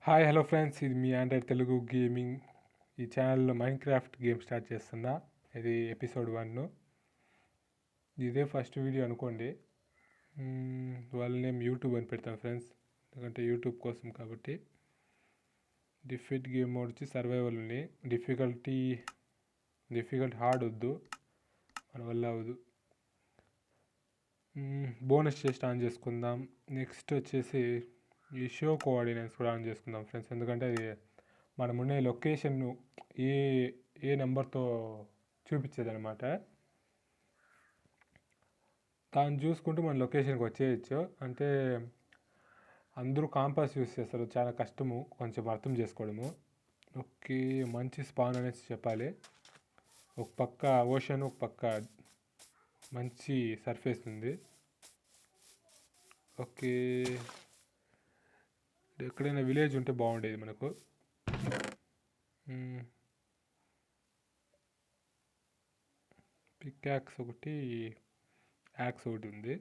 Hi hello friends, ఇది మీ Android Telugu gaming. ఈ ఛానల్లో మైన్క్రాఫ్ట్ గేమ్ స్టార్ట్ చేస్తున్నా. ఇది ఎపిసోడ్ 1. ఇదే ఫస్ట్ వీడియో అనుకోండి. వాళ్ళ నేమ్ యూట్యూబ్ అని పెడతాను ఫ్రెండ్స్, ఎందుకంటే యూట్యూబ్ కోసం కాబట్టి. డిఫిట్ గేమ్ మోడ్ వచ్చి సర్వైవల్ ఉంది. డిఫికల్ట్ హార్డ్ వద్దు, మన వల్ల అవ్వదు. బోనస్ చేసి ఆన్ చేసుకుందాం. నెక్స్ట్ వచ్చేసి ఈ షో కోఆర్డినేట్స్ కూడా ఆన్ చేసుకుందాం ఫ్రెండ్స్, ఎందుకంటే అది మనం ఉండే లొకేషన్ను ఏ ఏ నెంబర్తో చూపించేది అనమాట. దాన్ని చూసుకుంటూ మన లొకేషన్కి వచ్చేయచ్చు. అంటే అందరూ కాంపాస్ యూస్ చేస్తారు, చాలా కష్టము కొంచెం అర్థం చేసుకోవడము. ఓకే, మంచి స్పాన్ అనేసి చెప్పాలి. ఒక పక్క ఓషన్, ఒక పక్క మంచి సర్ఫేస్ ఉంది. ఓకే, ఎక్కడైనా విలేజ్ ఉంటే బాగుండేది మనకు. పిక్యాక్స్ ఒకటి, యాక్స్ ఒకటి ఉంది.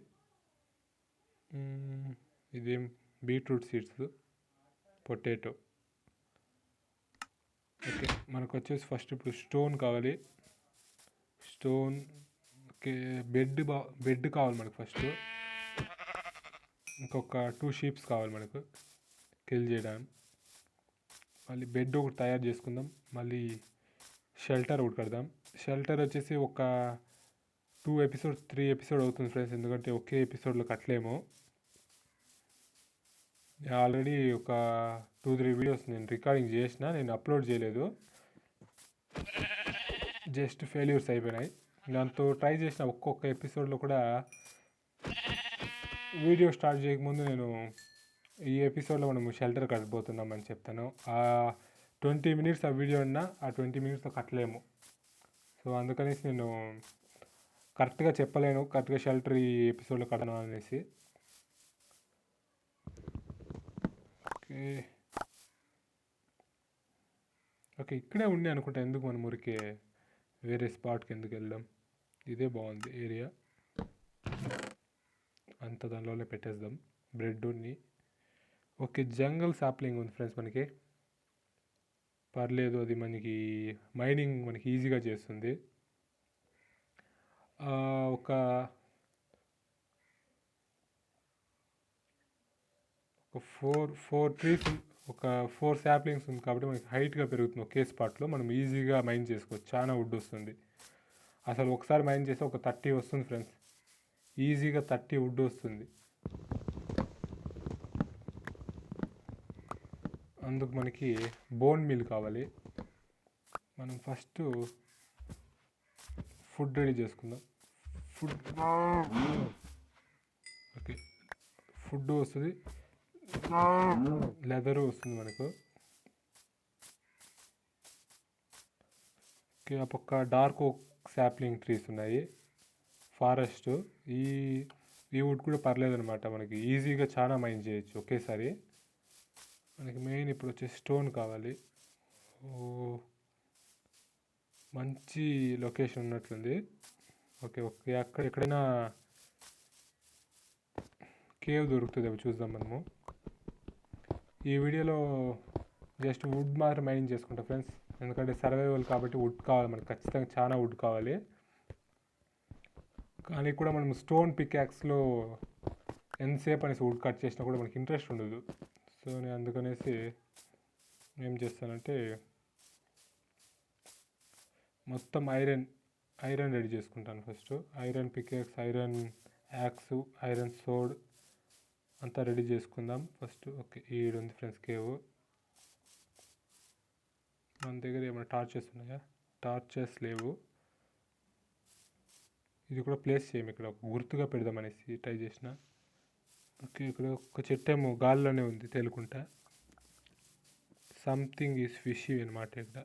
ఇదేం బీట్రూట్ సీడ్స్, పొటాటో. ఓకే, మనకు వచ్చేసి ఫస్ట్ ఇప్పుడు స్టోన్ కావాలి. Stone, okay. బెడ్ కావాలి మనకు ఫస్ట్. ఇంకొక 2 షీప్స్ కావాలి మనకు కిల్ చేయడానికి. మళ్ళీ బెడ్ ఒకటి తయారు చేసుకుందాం. మళ్ళీ షెల్టర్ ఒకటి కడదాం. షెల్టర్ వచ్చేసి ఒక 2 ఎపిసోడ్ 3 ఎపిసోడ్ అవుతుంది ఫ్రెండ్స్, ఎందుకంటే ఒకే ఎపిసోడ్లో కట్టలేము. ఆల్రెడీ ఒక 2-3 వీడియోస్ నేను రికార్డింగ్ చేసిన, నేను అప్లోడ్ చేయలేదు. జస్ట్ ఫెయిల్యూర్స్ అయిపోయినాయి. దాంతో ట్రై చేసిన ఒక్కొక్క ఎపిసోడ్లో కూడా. వీడియో స్టార్ట్ చేయకముందు నేను ఈ ఎపిసోడ్లో మనం షెల్టర్ కట్టబోతున్నామని చెప్తాను. ఆ 20 మినిట్స్ ఆ వీడియో ఉన్నా ఆ 20 మినిట్స్తో కట్టలేము. సో అందుకనేసి నేను కరెక్ట్గా చెప్పలేను, కరెక్ట్గా షెల్టర్ ఈ ఎపిసోడ్లో కట్టను అనేసి. ఓకే, ఇక్కడే ఉండి అనుకుంటా, ఎందుకు మనం ఊరికే వేరే స్పాట్కి ఎందుకు వెళ్దాం. ఇదే బాగుంది ఏరియా, అంత దానిలోనే పెట్టేద్దాం బ్రెడ్ని. ఓకే, జంగల్ సాప్లింగ్ ఉంది ఫ్రెండ్స్ మనకి, పర్లేదు. అది మనకి మైనింగ్ మనకి ఈజీగా చేస్తుంది. ఒక 4 ట్రీస్, ఒక 4 సాప్లింగ్స్ ఉంది కాబట్టి మనకి హైట్గా పెరుగుతుంది. ఒకే స్పాట్లో మనం ఈజీగా మైన్ చేసుకోవచ్చు, చాలా వుడ్ వస్తుంది. అసలు ఒకసారి మైన్ చేస్తే ఒక 30 వస్తుంది ఫ్రెండ్స్, ఈజీగా 30 వుడ్ వస్తుంది. అందుకు మనకి బోన్ మీల్ కావాలి. మనం ఫస్ట్ ఫుడ్ రెడీ చేసుకుందాం. ఓకే, ఫుడ్ వస్తుంది, లెదరు వస్తుంది మనకు. ఓకే, ఆ పక్క డార్క్ ఓక్ సాప్లింగ్ ట్రీస్ ఉన్నాయి, ఫారెస్ట్. ఈ వుడ్ కూడా పర్లేదు అనమాట, మనకి ఈజీగా చాలా మైన్ చేయొచ్చు ఒకేసారి. మనకి మెయిన్ ఇప్పుడు వచ్చేసి స్టోన్ కావాలి. మంచి లొకేషన్ ఉన్నట్లుంది. ఓకే, అక్కడ ఎక్కడైనా కేవ్ దొరుకుతుంది, అవి చూద్దాం మనము. ఈ వీడియోలో జస్ట్ వుడ్ మాత్రం మైనింగ్ చేసుకుంటాం ఫ్రెండ్స్, ఎందుకంటే సర్వైవల్ కాబట్టి వుడ్ కావాలి మనకు, ఖచ్చితంగా చాలా వుడ్ కావాలి. కానీ కూడా మనం స్టోన్ పిక్యాక్స్లో ఎంతసేపు అనేసి వుడ్ కట్ చేసినా కూడా మనకి ఇంట్రెస్ట్ ఉండదు. సో నేను అందుకనేసి ఏం చేస్తానంటే మొత్తం ఐరన్ రెడీ చేసుకుంటాను first. Iron pickaxe, iron axe, iron sword అంతా రెడీ చేసుకుందాం ఫస్ట్. ఓకే, ఈడుంది ఫ్రెండ్స్ కేవ్. మన దగ్గర ఏమైనా టార్చెస్ ఉన్నాయా? టార్చెస్ లేవు. ఇది కూడా ప్లేస్ చేయము, ఇక్కడ ఒక గుర్తుగా పెడదామనేసి ట్రై చేసిన. ఓకే, ఇక్కడ ఒక చెట్టు ఏమో గాల్లోనే ఉంది తేలుకుంటా. సంథింగ్ ఈజ్ ఫిషీ అనమాట ఇక్కడ.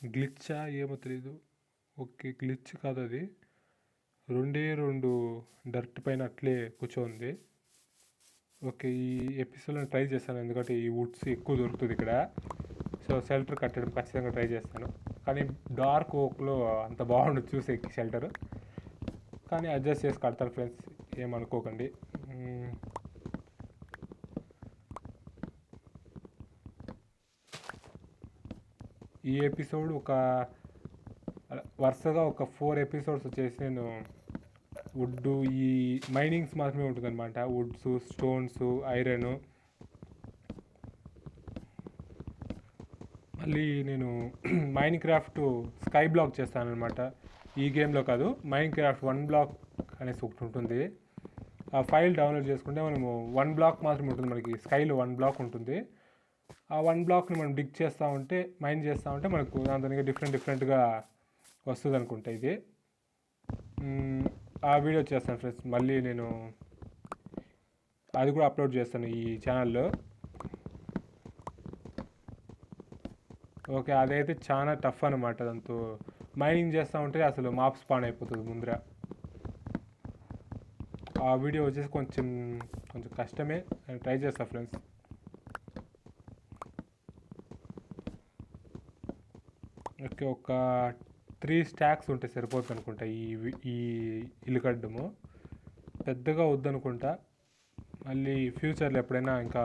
గ్లిచ్చా ఏమో తెలీదు. ఓకే, గ్లిచ్ కాదు అది, 2 డర్ట్ పైన అట్లే కూర్చోంది. ఓకే, ఈ ఎపిసోడ్లో ట్రై చేస్తాను, ఎందుకంటే ఈ వుడ్స్ ఎక్కువ దొరుకుతుంది ఇక్కడ. సో షెల్టర్ కట్టడం ఖచ్చితంగా ట్రై చేస్తాను. కానీ డార్క్ ఓక్లో అంత బాగుండదు చూసే షెల్టర్, కానీ అడ్జస్ట్ చేసి కడతాను ఫ్రెండ్స్. ఏమనుకోకండి. ఈ ఎపిసోడ్ వరుసగా ఒక 4 ఎపిసోడ్స్ వచ్చేసి నేను వుడ్, ఈ మైనింగ్స్ మాత్రమే ఉంటుందన్నమాట. Woods, stones, iron. మళ్ళీ నేను మైన్ క్రాఫ్ట్ స్కై బ్లాక్ చేస్తానన్నమాట. ఈ గేమ్లో కాదు, మైన్ క్రాఫ్ట్ 1 బ్లాక్ అనేసి ఒకటి ఉంటుంది. ఆ ఫైల్ డౌన్లోడ్ చేసుకుంటే మనము 1 బ్లాక్ మాత్రమే ఉంటుంది, మనకి స్కైలో 1 బ్లాక్ ఉంటుంది. ఆ 1 బ్లాక్ని మనం డిగ్ చేస్తూ ఉంటే, మైన్ చేస్తూ ఉంటే మనకు దానికి డిఫరెంట్గా వస్తుంది అనుకుంటా. ఇది ఆ వీడియో చేస్తాను ఫ్రెండ్స్. మళ్ళీ నేను అది కూడా అప్లోడ్ చేస్తాను ఈ ఛానల్లో. ఓకే, అదైతే చాలా టఫ్ అనమాట. దాంతో మైనింగ్ చేస్తూ ఉంటే అసలు మాప్ స్పాన్ అయిపోతుంది ముందర. ఆ వీడియో వచ్చేసి కొంచెం కష్టమే, ట్రై చేస్తా ఫ్రెండ్స్. ఓకే, ఒక 3 స్టాక్స్ ఉంటే సరిపోతుంది అనుకుంటా ఈ ఇల్లుకడ్డము. పెద్దగా వద్దనుకుంటా. మళ్ళీ ఫ్యూచర్లో ఎప్పుడైనా ఇంకా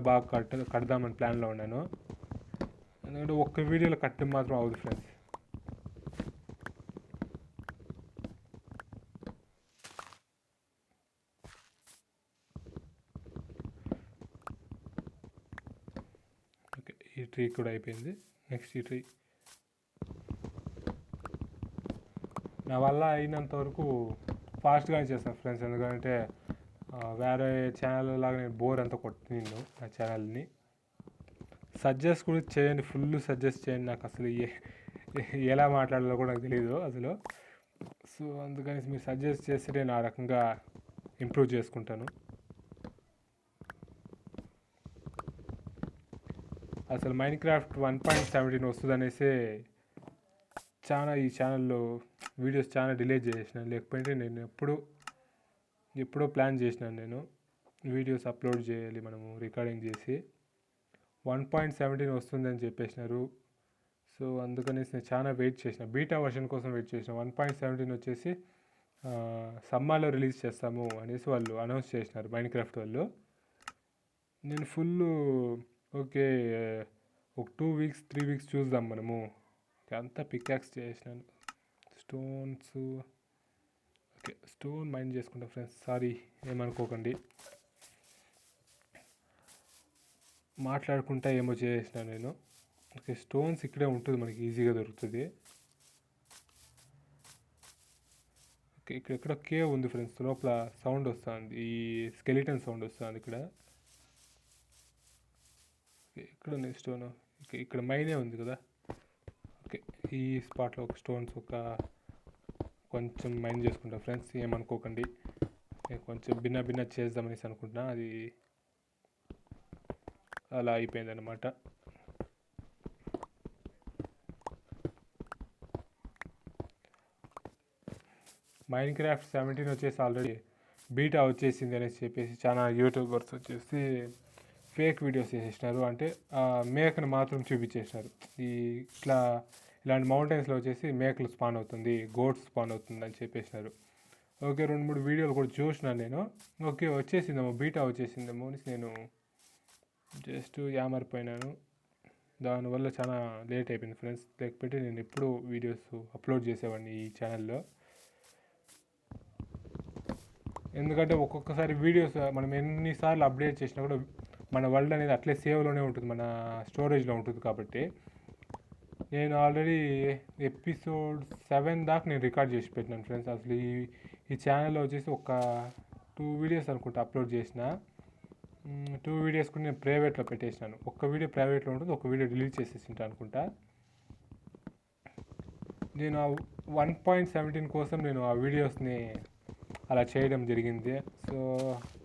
బాగా కడదామని ప్లాన్లో ఉన్నాను. ఎందుకంటే ఒక్క వీడియోలో కట్టడం మాత్రం అవుతుంది ఫ్రెండ్స్. ఓకే, ఈ ట్రీ కూడా అయిపోయింది. నెక్స్ట్ ఈ ట్రీ నా వల్ల అయినంత వరకు ఫాస్ట్గానే చేస్తాను ఫ్రెండ్స్. ఎందుకంటే వేరే ఛానల్ లాగా నేను బోర్ అంతా కొట్టిను నా ఛానల్ని. సజెస్ట్ కూడా చేయండి, ఫుల్ సజెస్ట్ చేయండి. నాకు అసలు ఎలా మాట్లాడాలో కూడా నాకు తెలియదు అసలు. సో అందుకని మీరు సజెస్ట్ చేస్తే నేను ఆ రకంగా ఇంప్రూవ్ చేసుకుంటాను. అసలు మైన్ క్రాఫ్ట్ 1.17 వస్తుంది అనేసి చాలా ఈ ఛానల్లో వీడియోస్ చాలా డిలే చేసినాను. లేకపోతే నేను ఎప్పుడో ప్లాన్ చేసినాను నేను వీడియోస్ అప్లోడ్ చేయాలి మనము రికార్డింగ్ చేసి. 1.17 వస్తుందని చెప్పేసినారు. సో అందుకనేసి నేను చాలా వెయిట్ చేసిన, బీటా వర్షన్ కోసం వెయిట్ చేసిన. 1.17 వచ్చేసి సమ్మర్లో రిలీజ్ చేస్తాము అనేసి వాళ్ళు అనౌన్స్ చేసినారు మైన్ క్రాఫ్ట్ వాళ్ళు. నేను ఓకే ఒక 2 వీక్స్ 3 వీక్స్ చూద్దాం మనము అంతా పికాక్స్ చేసినాను. స్టోన్స్, ఓకే స్టోన్ మైన్ చేసుకుంటా ఫ్రెండ్స్. సారీ, ఏమనుకోకండి. మాట్లాడుకుంటా ఏమో చేసినాను నేను. ఓకే, స్టోన్స్ ఇక్కడే ఉంటుంది, మనకి ఈజీగా దొరుకుతుంది. ఓకే, ఇక్కడ కేవ్ ఉంది ఫ్రెండ్స్. లోపల సౌండ్ వస్తుంది, ఈ స్కెలిటన్ సౌండ్ వస్తుంది ఇక్కడ. ఇక్కడ ఉంది స్టోన్. ఇక్కడ మైనే ఉంది కదా. ఓకే, ఈ స్పాట్లో ఒక స్టోన్స్ కొంచెం మైన్ చేసుకుంటా ఫ్రెండ్స్, ఏమనుకోకండి. నేను కొంచెం భిన్న చేద్దామనేసి అనుకుంటున్నా, అది అలా అయిపోయిందన్నమాట. మైన్ క్రాఫ్ట్ 17 వచ్చేసి ఆల్రెడీ బీటా వచ్చేసింది అనేసి చెప్పేసి చాలా యూట్యూబర్స్ వచ్చేసి ఫేక్ వీడియోస్ చేసేసినారు. అంటే మేకను మాత్రం చూపించేసినారు. ఇలాంటి మౌంటైన్స్లో వచ్చేసి మేకలు స్పాన్ అవుతుంది, గోట్స్ స్పాన్ అవుతుంది అని చెప్పేసినారు. ఓకే, 2-3 వీడియోలు కూడా చూసినాను నేను. ఓకే, వచ్చేసిందేమో, బీటా వచ్చేసిందేమో అనేసి నేను జస్ట్ యామరిపోయినాను. దానివల్ల చాలా లేట్ అయిపోయింది ఫ్రెండ్స్. లేకపోతే నేను ఎప్పుడూ వీడియోస్ అప్లోడ్ చేసేవాడిని ఈ ఛానల్లో. ఎందుకంటే ఒక్కొక్కసారి వీడియోస్ మనం ఎన్నిసార్లు అప్డేట్ చేసినా కూడా మన వరల్డ్ అనేది అట్లే సేవ్లోనే ఉంటుంది, మన స్టోరేజ్లో ఉంటుంది. కాబట్టి నేను ఆల్రెడీ ఎపిసోడ్ 7 దాకా నేను రికార్డ్ చేసి పెట్టినాను ఫ్రెండ్స్. అసలు ఈ ఛానల్లో వచ్చేసి ఒక 2 వీడియోస్ అనుకుంటా అప్లోడ్ చేసిన. 2 వీడియోస్ కూడా నేను ప్రైవేట్లో పెట్టేసినాను. ఒక్క వీడియో ప్రైవేట్లో ఉంటుంది, ఒక వీడియో డిలీట్ చేసేసింటా అనుకుంటా. నేను 1.17 కోసం నేను ఆ వీడియోస్ని అలా చేయడం జరిగింది. సో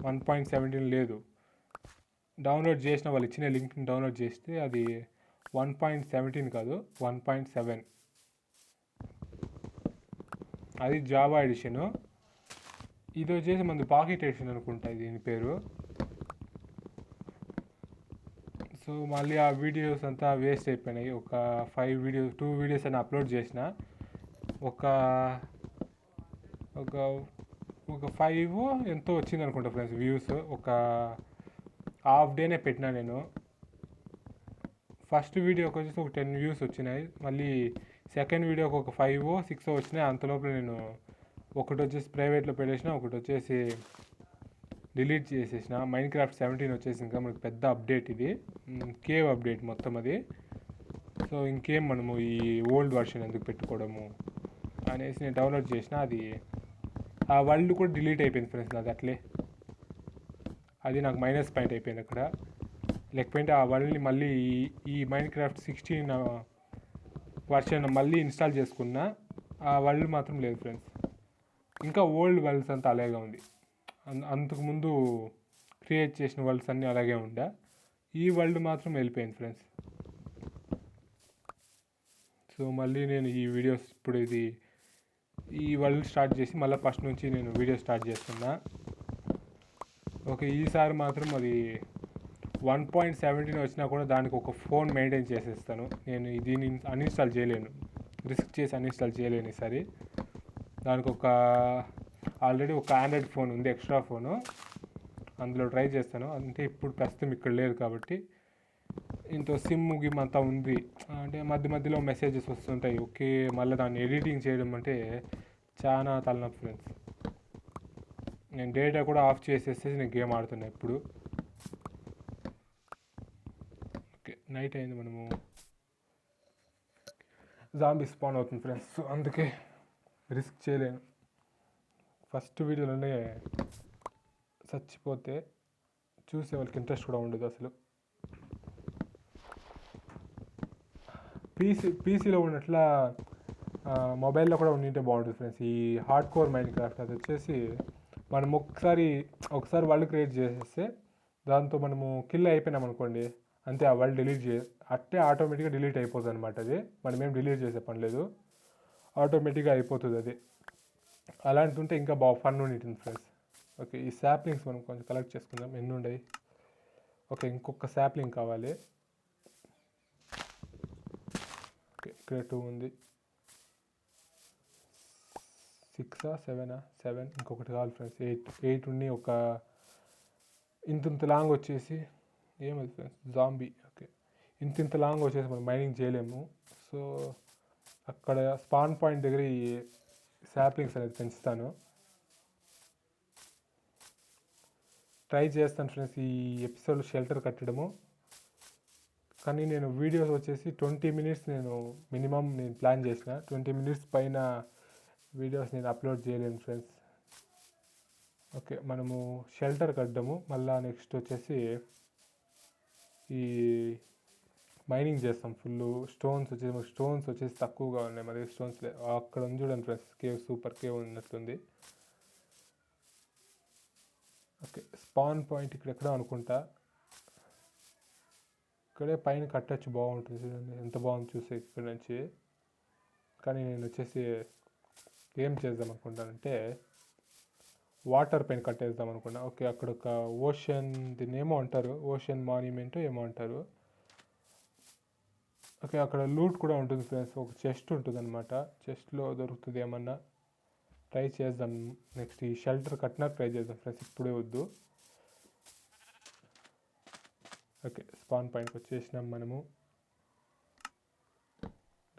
1.17 లేదు, డౌన్లోడ్ చేసిన వాళ్ళు ఇచ్చిన లింక్ని డౌన్లోడ్ చేస్తే అది 1.17 కాదు, 1.7. అది జావా ఎడిషను. ఇది వచ్చేసి మనది పాకెట్ ఎడిషన్ అనుకుంటా దీని పేరు. సో మళ్ళీ ఆ వీడియోస్ అంతా వేస్ట్ అయిపోయినాయి. ఒక 2 వీడియోస్ అని అప్లోడ్ చేసిన. ఒక ఒక 5 ఎంతో వచ్చింది అనుకుంటా ఫ్రెండ్స్ వ్యూస్. ఒక హాఫ్ డేనే పెట్టినా నేను. ఫస్ట్ వీడియోకి వచ్చేసి ఒక 10 వ్యూస్ వచ్చినాయి. మళ్ళీ సెకండ్ వీడియోకి ఒక 5 6 వచ్చినాయి. అంతలోపు నేను ఒకటి వచ్చేసి ప్రైవేట్లో పెట్టేసిన, ఒకటి వచ్చేసి డిలీట్ చేసేసిన. మైన్క్రాఫ్ట్ 17 వచ్చేసి ఇంకా మనకి పెద్ద అప్డేట్ ఇది, కేవ్ అప్డేట్ మొత్తం అది. సో ఇంకేం మనము ఈ ఓల్డ్ వర్షన్ ఎందుకు పెట్టుకోవడము అనేసి నేను డౌన్లోడ్ చేసిన. అది ఆ వరల్డ్ కూడా డిలీట్ అయిపోయింది ఫ్రెండ్స్ నాది అట్లే. అది నాకు మైనస్ పాయింట్ అయిపోయింది అక్కడ. లేకపోతే ఆ వరల్డ్ని మళ్ళీ ఈ మైన్క్రాఫ్ట్ 16 వర్షన్ మళ్ళీ ఇన్స్టాల్ చేసుకున్నా, ఆ వరల్డ్ మాత్రం లేదు ఫ్రెండ్స్. ఇంకా ఓల్డ్ వరల్డ్స్ అంతా అలాగే ఉంది. అంతకుముందు క్రియేట్ చేసిన వరల్డ్స్ అన్నీ అలాగే ఉండే, ఈ వరల్డ్ మాత్రం వెళ్ళిపోయింది ఫ్రెండ్స్. సో మళ్ళీ నేను ఈ వీడియోస్ ఇప్పుడు ఈ వరల్డ్ స్టార్ట్ చేసి మళ్ళీ ఫస్ట్ నుంచి నేను వీడియో స్టార్ట్ చేస్తున్నా. ఓకే, ఈసారి మాత్రం అది 1.17 వచ్చినా కూడా దానికి ఒక ఫోన్ మెయింటైన్ చేసేస్తాను నేను. దీన్ని అన్ఇన్స్టాల్ చేయలేను, రిస్క్ చేసి అన్ఇన్స్టాల్ చేయలేను ఈసారి. దానికి ఆల్రెడీ ఒక ఆండ్రాయిడ్ ఫోన్ ఉంది, ఎక్స్ట్రా ఫోను, అందులో ట్రై చేస్తాను. అంటే ఇప్పుడు ప్రస్తుతం ఇక్కడ లేదు కాబట్టి ఇంతో సిమ్ గిమ్ అంతా ఉంది. అంటే మధ్య మధ్యలో మెసేజెస్ వస్తుంటాయి. ఓకే, మళ్ళీ దాన్ని ఎడిటింగ్ చేయడం అంటే చాలా తలనొప్పి ఫ్రెండ్స్. నేను డేటా కూడా ఆఫ్ చేసేసి నేను గేమ్ ఆడుతున్నా ఇప్పుడు. ఓకే, నైట్ అయింది, మనము జాంబీ స్పాన్ అవుతుంది ఫ్రెండ్స్. సో అందుకే రిస్క్ చేయలేను. ఫస్ట్ వీడియోలోనే చచ్చిపోతే చూసే వాళ్ళకి ఇంట్రెస్ట్ కూడా ఉండదు అసలు. పీసీలో ఉన్నట్లా మొబైల్లో కూడా ఉండింటే బాగుంటుంది ఫ్రెండ్స్. ఈ హార్డ్ కోర్ మైన్క్రాఫ్ట్ అది వచ్చేసి మనం ఒకసారి వరల్డ్ క్రియేట్ చేసేస్తే దాంతో మనము కిల్ అయిపోయినాం అనుకోండి, అంతే, ఆ వరల్డ్ డిలీట్ అట్టే ఆటోమేటిక్గా డిలీట్ అయిపోతుంది అనమాట. అది మనం ఏం డిలీట్ చేసే పని లేదు, ఆటోమేటిక్గా అయిపోతుంది అది. అలాంటి ఉంటే ఇంకా బాగా ఫన్ ఉంటుంది ఫ్రెండ్స్. ఓకే, ఈ శాప్లింగ్స్ మనం కొంచెం కలెక్ట్ చేసుకుందాం. ఎన్ని ఉన్నాయి? ఓకే, ఇంకొక శాప్లింగ్ కావాలి. ఓకే, ఇక్కడ 2 ఉంది. 6 7 ఇంకొకటి కావాలి ఫ్రెండ్స్. 8 ఉన్నాయి. ఒక ఇంత లాంగ్ వచ్చేసి ఏమది ఫ్రెండ్స్, జాంబీ. ఓకే, ఇంత లాంగ్ వచ్చేసి మనం మైనింగ్ చేయలేము. సో అక్కడ స్పాన్ పాయింట్ దగ్గర ఈ శాప్లింగ్స్ అనేది పెంచుతాను. ట్రై చేస్తాను ఫ్రెండ్స్ ఈ ఎపిసోడ్ షెల్టర్ కట్టడము. కానీ నేను వీడియోస్ వచ్చేసి 20 మినిట్స్ నేను మినిమం ప్లాన్ చేసిన. 20 మినిట్స్ పైన వీడియోస్ నేను అప్లోడ్ చేయలేను ఫ్రెండ్స్. ఓకే, మనము షెల్టర్ కట్టడము. మళ్ళీ నెక్స్ట్ వచ్చేసి ఈ మైనింగ్ చేస్తాం. ఫుల్ స్టోన్స్ వచ్చేసి తక్కువగా ఉన్నాయి, మరి స్టోన్స్ అక్కడ ఉంది చూడండి ఫ్రెండ్స్, కేవ్, సూపర్ కేవ్ ఉన్నట్లుంది. ఓకే, స్పాన్ పాయింట్ ఇక్కడ ఎక్కడో అనుకుంటా. ఇక్కడే పైన కట్టచ్చు, బాగుంటుంది చూడండి, ఎంత బాగుంది చూసే ఇక్కడ నుంచి. కానీ నేను వచ్చేసి ఏం చేద్దాం అనుకుంటానంటే వాటర్ పైన కట్టేద్దాం అనుకున్నా. ఓకే, అక్కడ ఒక ఓషన్, దీన్ని ఏమో అంటారు, ఓషన్ మాన్యుమెంట్ ఏమో అంటారు. ఓకే, అక్కడ లూట్ కూడా ఉంటుంది ఫ్రెండ్స్. ఒక చెస్ట్ ఉంటుంది అనమాట, చెస్ట్లో దొరుకుతుంది ఏమన్నా. ట్రై చేద్దాం నెక్స్ట్ ఈ షెల్టర్ కట్టినాక ట్రై చేద్దాం ఫ్రెండ్స్, ఇప్పుడే వద్దు. ఓకే, స్పాన్ పాయింట్కి వచ్చేసినాం మనము.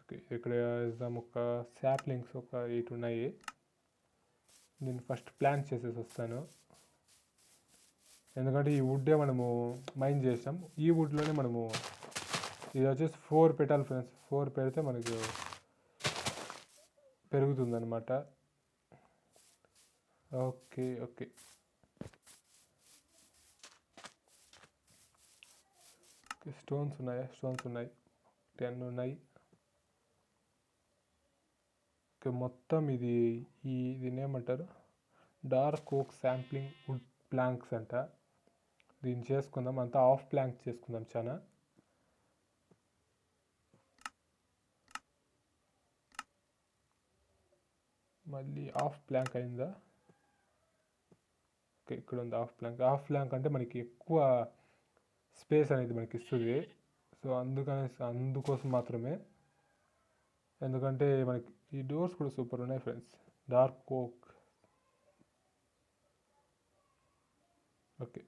ఓకే, ఇక్కడ వేద్దాం. ఒక శాప్లింగ్స్ ఒక 8 ఉన్నాయి. నేను ఫస్ట్ ప్లాన్ చేసేసి వస్తాను, ఎందుకంటే ఈ వుడ్డే మనము మైన్ చేసాం. ఈ వుడ్లోనే మనము ఇది వచ్చేసి 4 పెట్టాలి ఫ్రెండ్స్. 4 పెడితే మనకు పెరుగుతుందన్నమాట. ఓకే ఓకే, స్టోన్స్ ఉన్నాయా? స్టోన్స్ ఉన్నాయి, 10 ఉన్నాయి. ఓకే, మొత్తం దీన్ని ఏమంటారు, డార్క్ ఓక్ శాంప్లింగ్ వుడ్ ప్లాంక్స్ అంట. దీన్ని చేసుకుందాం, అంతా హాఫ్ ప్లాంక్స్ చేసుకుందాం. చాలా మళ్ళీ హాఫ్ ప్లాంక్ అయిందా? ఓకే, ఇక్కడ ఉంది హాఫ్ ప్లాంక్. హాఫ్ ప్లాంక్ అంటే మనకి ఎక్కువ స్పేస్ అనేది మనకి ఇస్తుంది. సో అందుకోసం మాత్రమే. ఎందుకంటే మనకి ఈ డోర్స్ కూడా సూపర్ ఉన్నాయి ఫ్రెండ్స్, డార్క్ ఓక్. ఓకే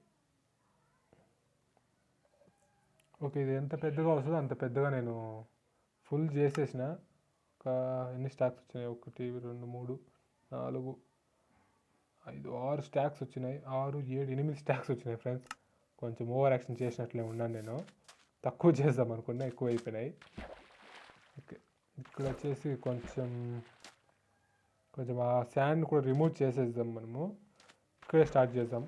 ఓకే ఇది ఎంత పెద్దగా వస్తుందో అంత పెద్దగా నేను ఫుల్ చేసేసిన. ఒక ఎన్ని స్టాక్స్ వచ్చినాయి? 1 2 3 4 5 6 స్టాక్స్ వచ్చినాయి. 6 7 8 స్టాక్స్ వచ్చినాయి ఫ్రెండ్స్. కొంచెం ఓవర్ యాక్షన్ చేసినట్లే ఉన్నాను నేను. తక్కువ చేద్దాం అనుకున్నా, ఎక్కువ అయిపోయినాయి. ఓకే ఇక్కడ వచ్చేసి కొంచెం ఆ శాండ్ కూడా రిమూవ్ చేసేద్దాం మనము. ఇక్కడే స్టార్ట్ చేద్దాం.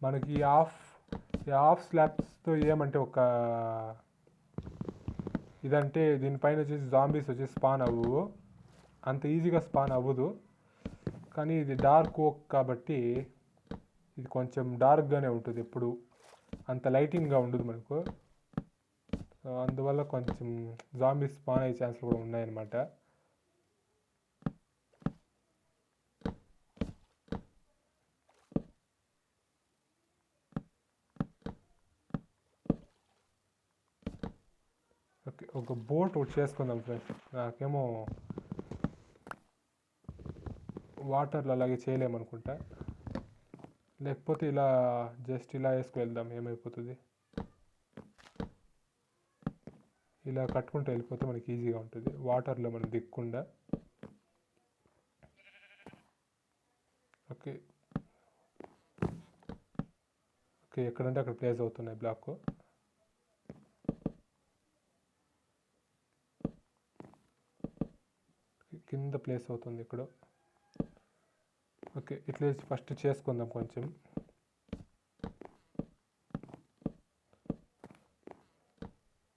మనకి హాఫ్ స్లాబ్స్తో ఏమంటే ఒక ఇదంటే దీనిపైన వచ్చేసి జాంబీస్ వచ్చేసి స్పాన్ అవ్వవు, అంత ఈజీగా స్పాన్ అవ్వదు. కానీ ఇది డార్క్ ఓక్ కాబట్టి ఇది కొంచెం డార్క్గానే ఉంటుంది, ఎప్పుడు అంత లైటింగ్గా ఉండదు మనకు. సో అందువల్ల కొంచెం జాంబీస్ స్పాన్ అయ్యే ఛాన్సులు కూడా ఉన్నాయన్నమాట. ఓకే ఒక బోట్ ఒకటి చేసుకుందాం ఫ్రెండ్స్. నాకేమో వాటర్లో అలాగే చేయలేమనుకుంటా. లేకపోతే ఇలా జస్ట్ ఇలా వేసుకువెళ్దాం, ఏమైపోతుంది. ఇలా కట్టుకుంటూ వెళ్ళిపోతే మనకి ఈజీగా ఉంటుంది, వాటర్లో మనం దిక్కుండా. ఓకే ఓకే ఎక్కడంటే అక్కడ ప్లేస్ అవుతున్నాయి బ్లాక్. కింద ప్లేస్ అవుతుంది ఇక్కడ. ఓకే ఇట్లా ఫస్ట్ చేసుకుందాం కొంచెం.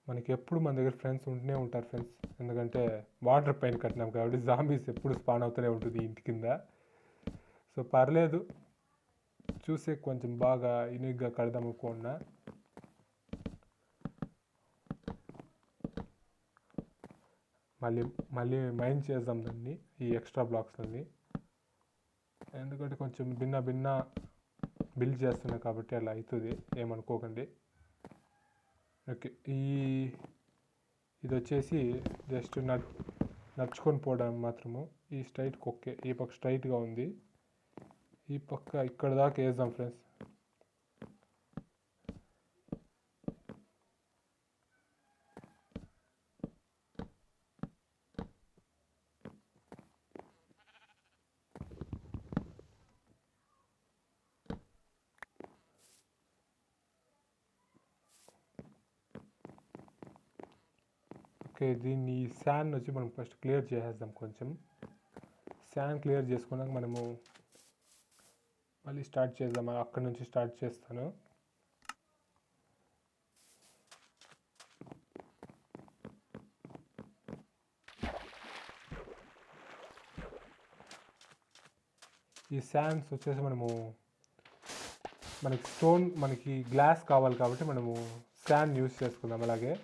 మనకి ఎప్పుడు మన దగ్గర ఫ్రెండ్స్ ఉంటూనే ఉంటారు ఫ్రెండ్స్, ఎందుకంటే వాటర్ పైన కట్టినాం కాబట్టి జాంబీస్ ఎప్పుడు స్పాన్ అవుతూనే ఉంటుంది ఇంటి కింద. సో పర్లేదు, చూసే కొంచెం బాగా యూనిక్గా కడదాం అనుకున్నా. మళ్ళీ మైండ్ చేద్దాం దాన్ని, ఈ ఎక్స్ట్రా బ్లాక్స్ని. ఎందుకంటే కొంచెం భిన్న బిల్డ్ చేస్తున్నా కాబట్టి అలా అవుతుంది, ఏమనుకోకండి. ఓకే ఇది వచ్చేసి జస్ట్ నడుచుకొని పోవడం మాత్రము. ఈ స్ట్రైట్కి ఓకే, ఈ పక్క స్ట్రైట్గా ఉంది, ఈ పక్క ఇక్కడ దాకా వేద్దాం ఫ్రెండ్స్. ఓకే దీన్ని శాండ్ వచ్చి మనం ఫస్ట్ క్లియర్ చేసేద్దాం. కొంచెం శాండ్ క్లియర్ చేసుకున్నాక మనము మళ్ళీ స్టార్ట్ చేద్దాం. అక్కడ నుంచి స్టార్ట్ చేస్తాను. ఈ శాండ్స్ వచ్చేసి మనకి గ్లాస్ కావాలి కాబట్టి మనము శాండ్ యూస్ చేసుకుందాం. అలాగే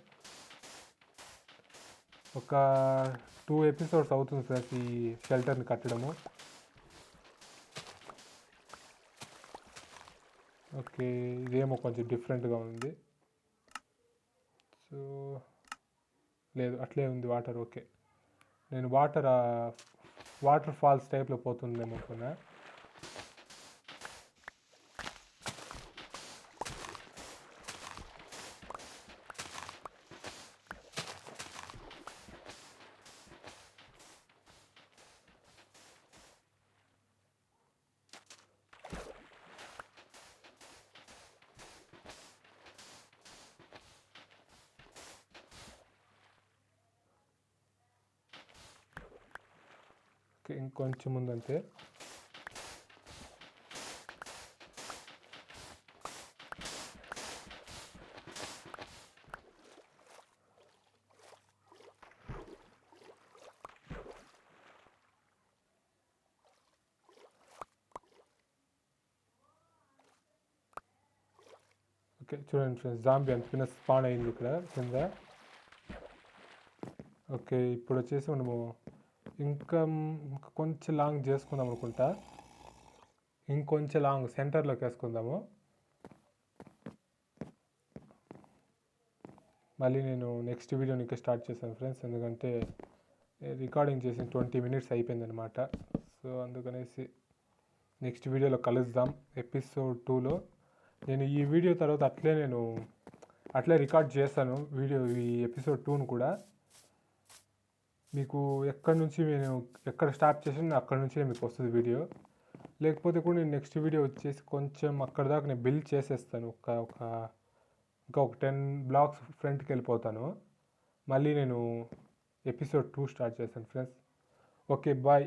ఒక 2 ఎపిసోడ్స్ అవుతుంది ఫ్రెండ్స్ ఈ షెల్టర్ని కట్టడము. ఓకే ఇదేమో కొంచెం డిఫరెంట్గా ఉంది. సో లేదు అట్లే ఉంది వాటర్. ఓకే నేను వాటర్ ఫాల్స్ టైప్లో పోతుందేమో అనుకున్నా. ఓకే ఇంకొంచెం ముందంతే. ఓకే చూడండి ఫ్రెండ్స్, జాంబీ అంత స్పాన్ అయింది ఇక్కడ కింద. ఓకే ఇప్పుడు వచ్చేసి మనము ఇంకా కొంచెం లాంగ్ చేసుకుందాం అనుకుంటా. ఇంకొంచెం లాంగ్ సెంటర్లోకి వేసుకుందాము. మళ్ళీ నేను నెక్స్ట్ వీడియోని ఇంకా స్టార్ట్ చేశాను ఫ్రెండ్స్, ఎందుకంటే రికార్డింగ్ చేసిన 20 మినిట్స్ అయిపోయిందనమాట. సో అందుకనేసి నెక్స్ట్ వీడియోలో కలుద్దాం. ఎపిసోడ్ 2లో నేను ఈ వీడియో తర్వాత అట్లే రికార్డ్ చేస్తాను ఈ ఎపిసోడ్ 2ను కూడా. మీకు నేను ఎక్కడ స్టాప్ చేసానో అక్కడ నుంచే మీకు వస్తుంది వీడియో. లేకపోతే కూడా నేను నెక్స్ట్ వీడియో వచ్చేసి కొంచెం అక్కడ దాకా నేను బిల్డ్ చేసేస్తాను. ఇంకా ఒక 10 బ్లాక్స్ ఫ్రంట్కి వెళ్ళిపోతాను. మళ్ళీ నేను ఎపిసోడ్ 2 స్టార్ట్ చేస్తాను ఫ్రెండ్స్. Okay, bye.